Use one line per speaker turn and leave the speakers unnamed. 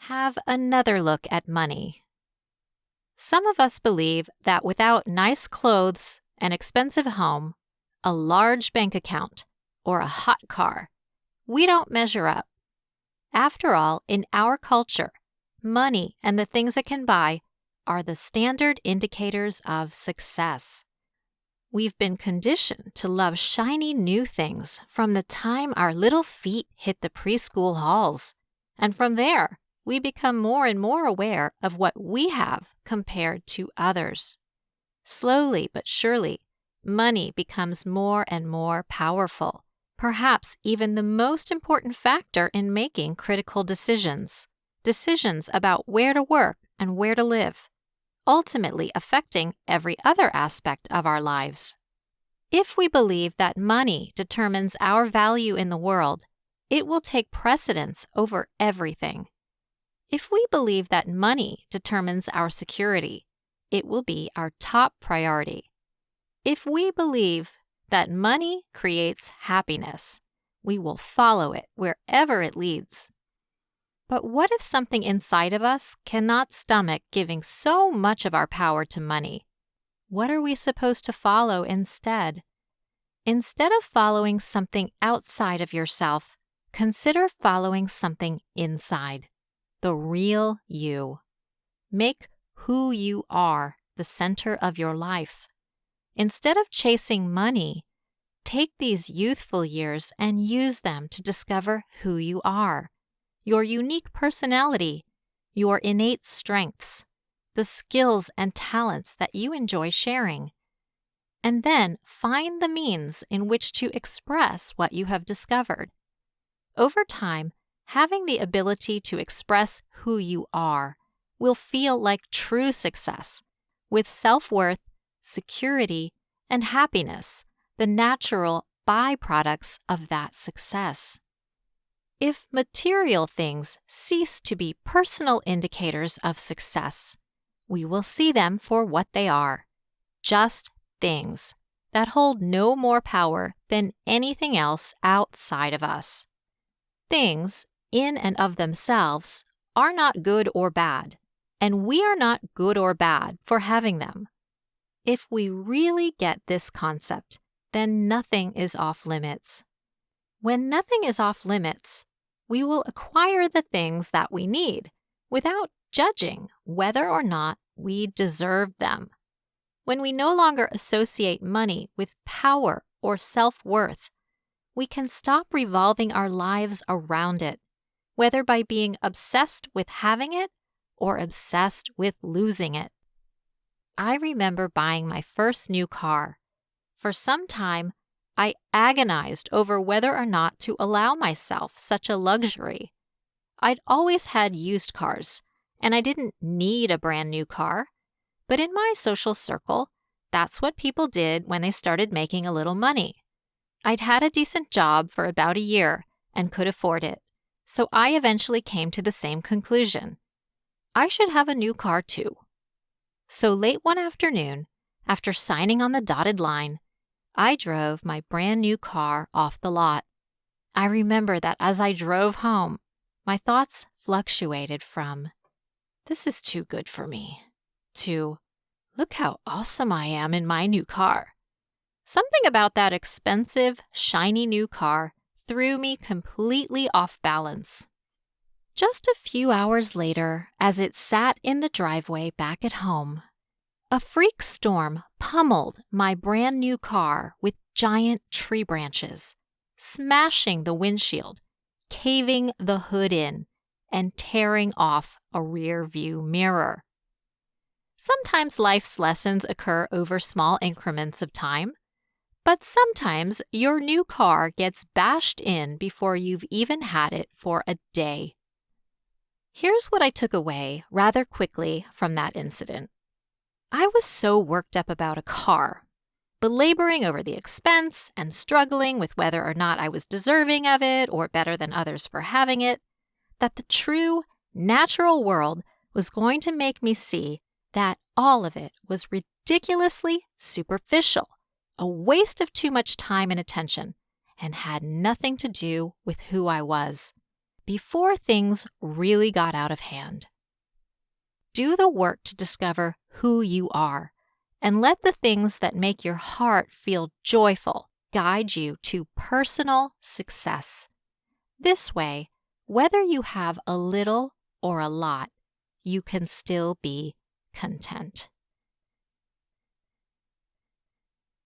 Have another look at money. Some of us believe that without nice clothes, an expensive home, a large bank account, or a hot car, we don't measure up. After all, in our culture, money and the things it can buy are the standard indicators of success. We've been conditioned to love shiny new things from the time our little feet hit the preschool halls. And from there, we become more and more aware of what we have compared to others. Slowly but surely, money becomes more and more powerful, perhaps even the most important factor in making critical decisions about where to work and where to live, ultimately affecting every other aspect of our lives. If we believe that money determines our value in the world, it will take precedence over everything. If we believe that money determines our security, it will be our top priority. If we believe that money creates happiness, we will follow it wherever it leads. But what if something inside of us cannot stomach giving so much of our power to money? What are we supposed to follow instead? Instead of following something outside of yourself, consider following something inside. The real you. Make who you are the center of your life. Instead of chasing money, take these youthful years and use them to discover who you are, your unique personality, your innate strengths, the skills and talents that you enjoy sharing. And then find the means in which to express what you have discovered. Over time, having the ability to express who you are will feel like true success, with self-worth, security, and happiness, the natural byproducts of that success. If material things cease to be personal indicators of success, we will see them for what they are, just things that hold no more power than anything else outside of us. Things, in and of themselves, are not good or bad, and we are not good or bad for having them. If we really get this concept, then nothing is off limits. When nothing is off limits, we will acquire the things that we need without judging whether or not we deserve them. When we no longer associate money with power or self-worth, we can stop revolving our lives around it, whether by being obsessed with having it or obsessed with losing it. I remember buying my first new car. For some time, I agonized over whether or not to allow myself such a luxury. I'd always had used cars, and I didn't need a brand new car. But in my social circle, that's what people did when they started making a little money. I'd had a decent job for about a year and could afford it, so I eventually came to the same conclusion. I should have a new car too. So late one afternoon, after signing on the dotted line, I drove my brand new car off the lot. I remember that as I drove home, my thoughts fluctuated from, "This is too good for me," to, "Look how awesome I am in my new car." Something about that expensive, shiny new car threw me completely off balance. Just a few hours later, as it sat in the driveway back at home, a freak storm pummeled my brand new car with giant tree branches, smashing the windshield, caving the hood in, and tearing off a rear view mirror. Sometimes life's lessons occur over small increments of time, but sometimes your new car gets bashed in before you've even had it for a day. Here's what I took away rather quickly from that incident. I was so worked up about a car, belaboring over the expense and struggling with whether or not I was deserving of it or better than others for having it, that the true, natural world was going to make me see that all of it was ridiculously superficial, a waste of too much time and attention, and had nothing to do with who I was. before things really got out of hand. Do the work to discover who you are, and let the things that make your heart feel joyful guide you to personal success. This way, whether you have a little or a lot, you can still be content.